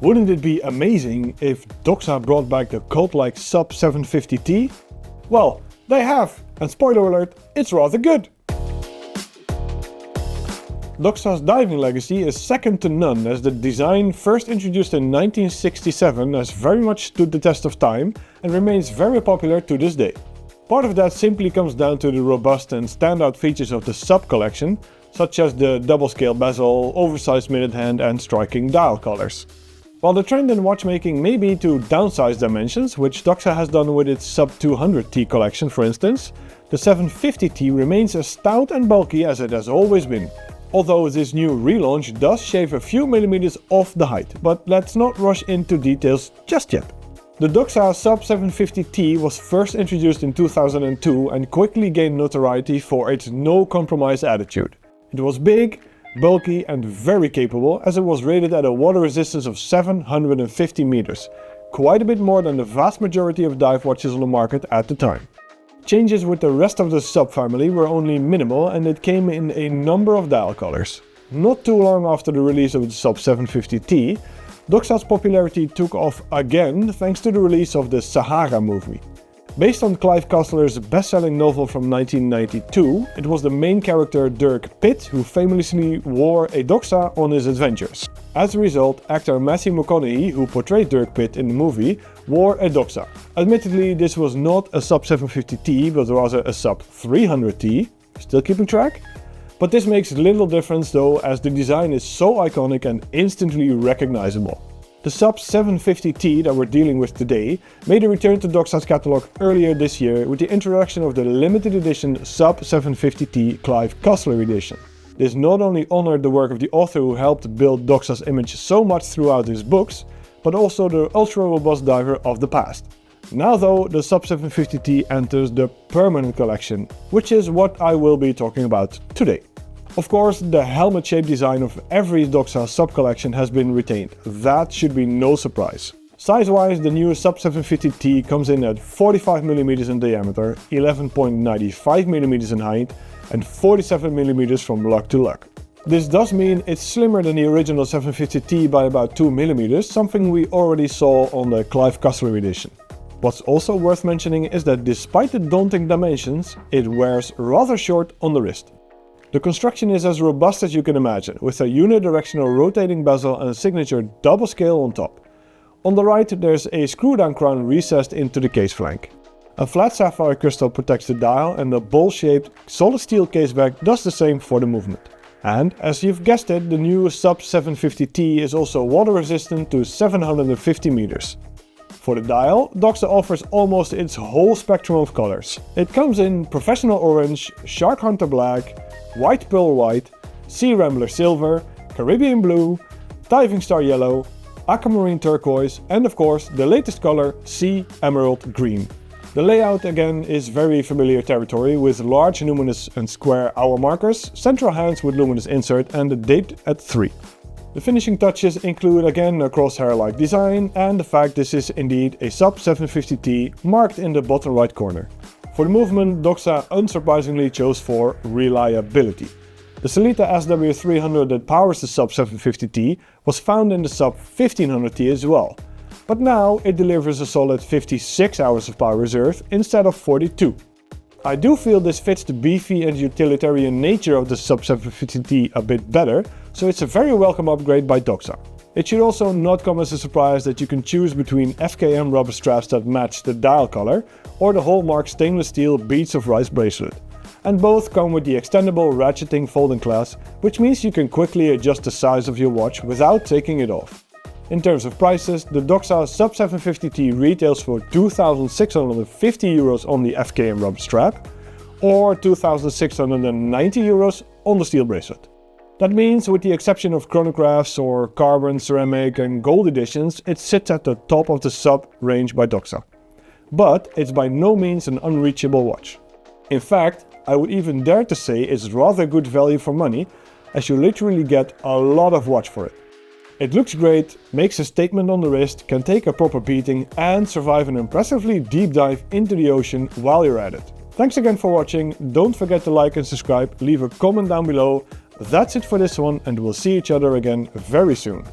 Wouldn't it be amazing if Doxa brought back the cult-like sub 750T? Well, they have, and spoiler alert, it's rather good. Doxa's diving legacy is second to none, as the design, first introduced in 1967, has very much stood the test of time and remains very popular to this day. Part of that simply comes down to the robust and standout features of the sub collection, such as the double-scale bezel, oversized minute hand and striking dial colors. While the trend in watchmaking may be to downsize dimensions, which Doxa has done with its sub 200T collection for instance, the 750T remains as stout and bulky as it has always been. Although this new relaunch does shave a few millimeters off the height, but let's not rush into details just yet. The Doxa sub 750T was first introduced in 2002 and quickly gained notoriety for its no-compromise attitude. It was big, bulky and very capable, as it was rated at a water resistance of 750 meters, quite a bit more than the vast majority of dive watches on the market at the time. Changes with the rest of the sub family were only minimal, and it came in a number of dial colors. Not too long after the release of the sub 750T, Doxa's popularity took off again thanks to the release of the Sahara movie. Based on Clive Cussler's best-selling novel from 1992, it was the main character Dirk Pitt who famously wore a Doxa on his adventures. As a result, actor Matthew McConaughey, who portrayed Dirk Pitt in the movie, wore a Doxa. Admittedly, this was not a sub 750T, but rather a sub 300T. Still keeping track? But this makes little difference though, as the design is so iconic and instantly recognizable. The sub 750T that we're dealing with today made a return to Doxa's catalogue earlier this year with the introduction of the limited edition sub 750T Clive Cussler edition. This not only honored the work of the author who helped build Doxa's image so much throughout his books, but also the ultra-robust diver of the past. Now though, the sub 750T enters the permanent collection, which is what I will be talking about today. Of course, the helmet-shaped design of every Doxa sub-collection has been retained. That should be no surprise. Size-wise, the new sub 750T comes in at 45mm in diameter, 11.95mm in height and 47mm from lug to lug. This does mean it's slimmer than the original 750T by about 2mm, something we already saw on the Clive Cussler edition. What's also worth mentioning is that despite the daunting dimensions, it wears rather short on the wrist. The construction is as robust as you can imagine, with a unidirectional rotating bezel and a signature double scale on top. On the right there's a screw-down crown recessed into the case flank. A flat sapphire crystal protects the dial, and the ball-shaped solid steel caseback does the same for the movement. And as you've guessed it, the new sub 750T is also water resistant to 750 meters. For the dial, Doxa offers almost its whole spectrum of colors. It comes in professional orange, shark hunter black, white pearl white, sea rambler silver, Caribbean blue, diving star yellow, aquamarine turquoise and of course the latest color, sea emerald green. The layout again is very familiar territory, with large luminous and square hour markers, central hands with luminous insert and the date at 3. The finishing touches include again a crosshair-like design and the fact this is indeed a sub 750T marked in the bottom right corner. For the movement, Doxa unsurprisingly chose for reliability. The Sellita SW300 that powers the sub 750T was found in the sub 1500T as well, but now it delivers a solid 56 hours of power reserve instead of 42. I do feel this fits the beefy and utilitarian nature of the sub 750T a bit better, so it's a very welcome upgrade by Doxa. It should also not come as a surprise that you can choose between FKM rubber straps that match the dial color or the hallmark stainless steel Beads of Rice bracelet. And both come with the extendable ratcheting folding clasp, which means you can quickly adjust the size of your watch without taking it off. In terms of prices, the Doxa sub 750T retails for €2,650 on the FKM rubber strap or €2,690 on the steel bracelet. That means, with the exception of chronographs or carbon, ceramic and gold editions, it sits at the top of the sub range by Doxa. But it's by no means an unreachable watch. In fact, I would even dare to say it's rather good value for money, as you literally get a lot of watch for it. It looks great, makes a statement on the wrist, can take a proper beating and survive an impressively deep dive into the ocean while you're at it. Thanks again for watching, don't forget to like and subscribe, leave a comment down below. That's it for this one, and we'll see each other again very soon.